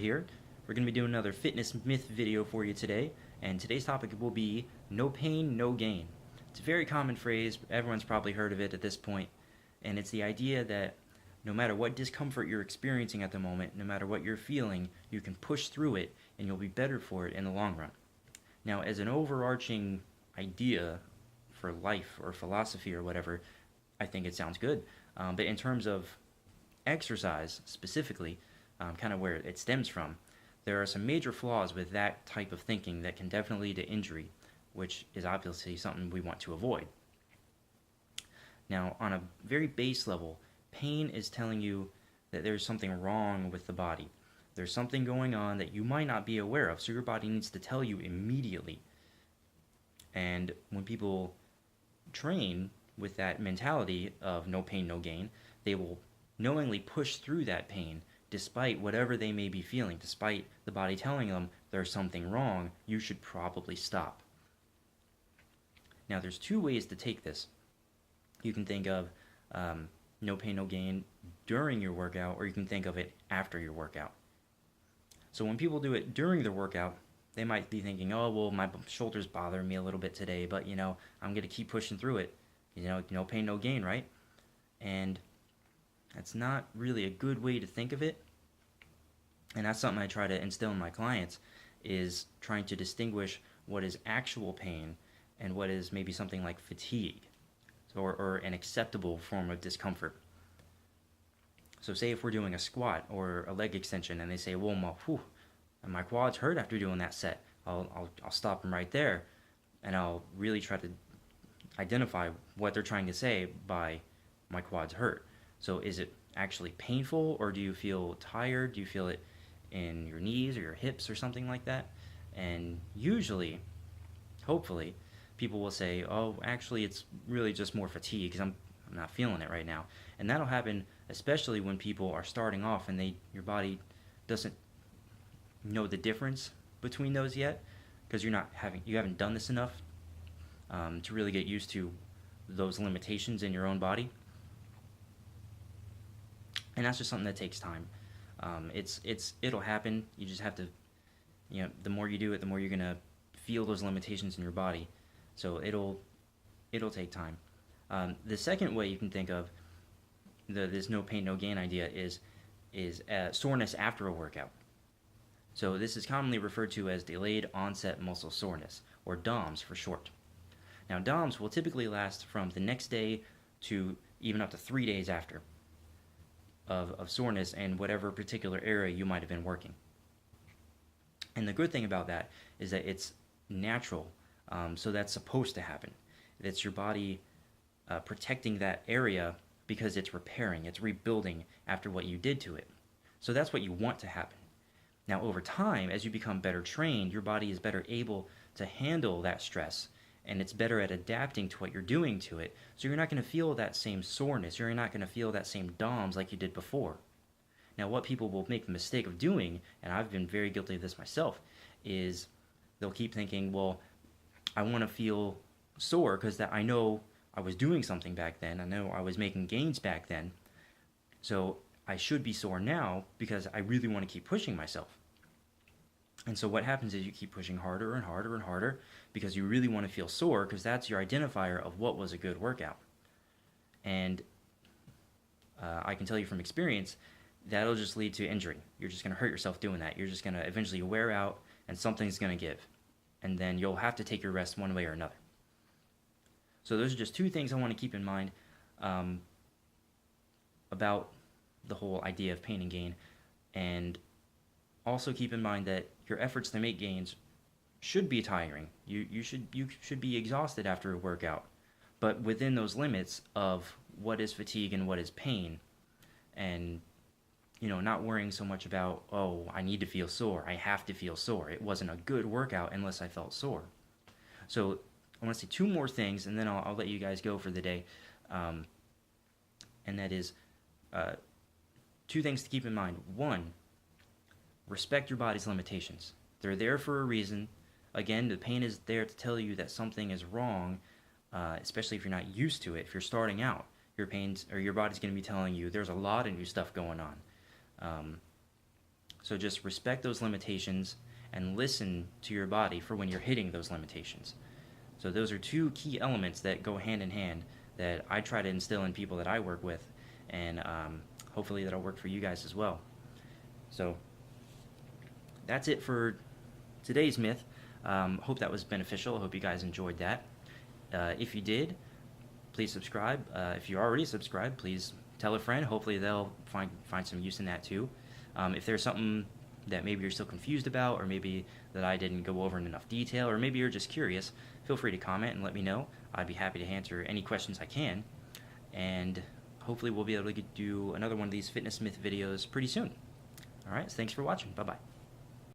Here. We're going to be doing another fitness myth video for you today, and today's topic will be no pain, no gain. It's a very common phrase, everyone's probably heard of it at this point, and it's the idea that no matter what discomfort you're experiencing at the moment, no matter what you're feeling, you can push through it and you'll be better for it in the long run. Now, as an overarching idea for life or philosophy or whatever, I think it sounds good. But in terms of exercise specifically, kind of where it stems from, there are some major flaws with that type of thinking that can definitely lead to injury, which is obviously something we want to avoid. Now, on a very base level, pain is telling you that there's something wrong with the body. There's something going on that you might not be aware of, so your body needs to tell you immediately. And when people train with that mentality of no pain, no gain, they will knowingly push through that pain despite whatever they may be feeling, despite the body telling them there's something wrong, you should probably stop. Now, there's two ways to take this. You can think of no pain, no gain during your workout, or you can think of it after your workout. So when people do it during their workout, they might be thinking, oh, well, my shoulder's bothering me a little bit today, but, I'm going to keep pushing through it. No pain, no gain, right? And that's not really a good way to think of it. And that's something I try to instill in my clients, is trying to distinguish what is actual pain and what is maybe something like fatigue, or an acceptable form of discomfort. So say if we're doing a squat or a leg extension and they say, well, my quads hurt after doing that set, I'll stop them right there, and I'll really try to identify what they're trying to say by my quads hurt. So is it actually painful, or do you feel tired? Do you feel it in your knees or your hips or something like that? And usually, hopefully, people will say, oh, actually it's really just more fatigue because I'm not feeling it right now. And that'll happen especially when people are starting off and your body doesn't know the difference between those yet, because you haven't done this enough to really get used to those limitations in your own body. And that's just something that takes time. It'll happen. You just have to, the more you do it, the more you're gonna feel those limitations in your body. So it'll take time. The second way you can think of this no pain, no gain idea is soreness after a workout. So this is commonly referred to as delayed onset muscle soreness, or DOMS for short. Now, DOMS will typically last from the next day to even up to 3 days after of soreness in whatever particular area you might have been working. And the good thing about that is that it's natural, so that's supposed to happen. It's your body protecting that area because it's repairing, it's rebuilding after what you did to it. So that's what you want to happen. Now, over time, as you become better trained, your body is better able to handle that stress, and it's better at adapting to what you're doing to it. So you're not going to feel that same soreness. You're not going to feel that same DOMS like you did before. Now, what people will make the mistake of doing, and I've been very guilty of this myself, is they'll keep thinking, well, I want to feel sore because I know I was doing something back then. I know I was making gains back then. So I should be sore now because I really want to keep pushing myself. And so what happens is you keep pushing harder and harder and harder because you really want to feel sore, because that's your identifier of what was a good workout. And I can tell you from experience, that'll just lead to injury. You're just going to hurt yourself doing that. You're just going to eventually wear out and something's going to give. And then you'll have to take your rest one way or another. So those are just two things I want to keep in mind about the whole idea of pain and gain. And also keep in mind that your efforts to make gains should be tiring. You should be exhausted after a workout, but within those limits of what is fatigue and what is pain, and not worrying so much about, oh, I need to feel sore, I have to feel sore. It wasn't a good workout unless I felt sore. So I want to say two more things, and then I'll let you guys go for the day. And that is two things to keep in mind. One, respect your body's limitations. They're there for a reason. Again, the pain is there to tell you that something is wrong, especially if you're not used to it. If you're starting out, your body's going to be telling you there's a lot of new stuff going on. So just respect those limitations and listen to your body for when you're hitting those limitations. So those are two key elements that go hand in hand that I try to instill in people that I work with, and hopefully that'll work for you guys as well. So that's it for today's myth. Hope that was beneficial. I hope you guys enjoyed that. If you did, please subscribe. If you're already subscribed, please tell a friend. Hopefully they'll find some use in that too. If there's something that maybe you're still confused about, or maybe that I didn't go over in enough detail, or maybe you're just curious, feel free to comment and let me know. I'd be happy to answer any questions I can. And hopefully we'll be able to do another one of these fitness myth videos pretty soon. Alright, so thanks for watching. Bye-bye.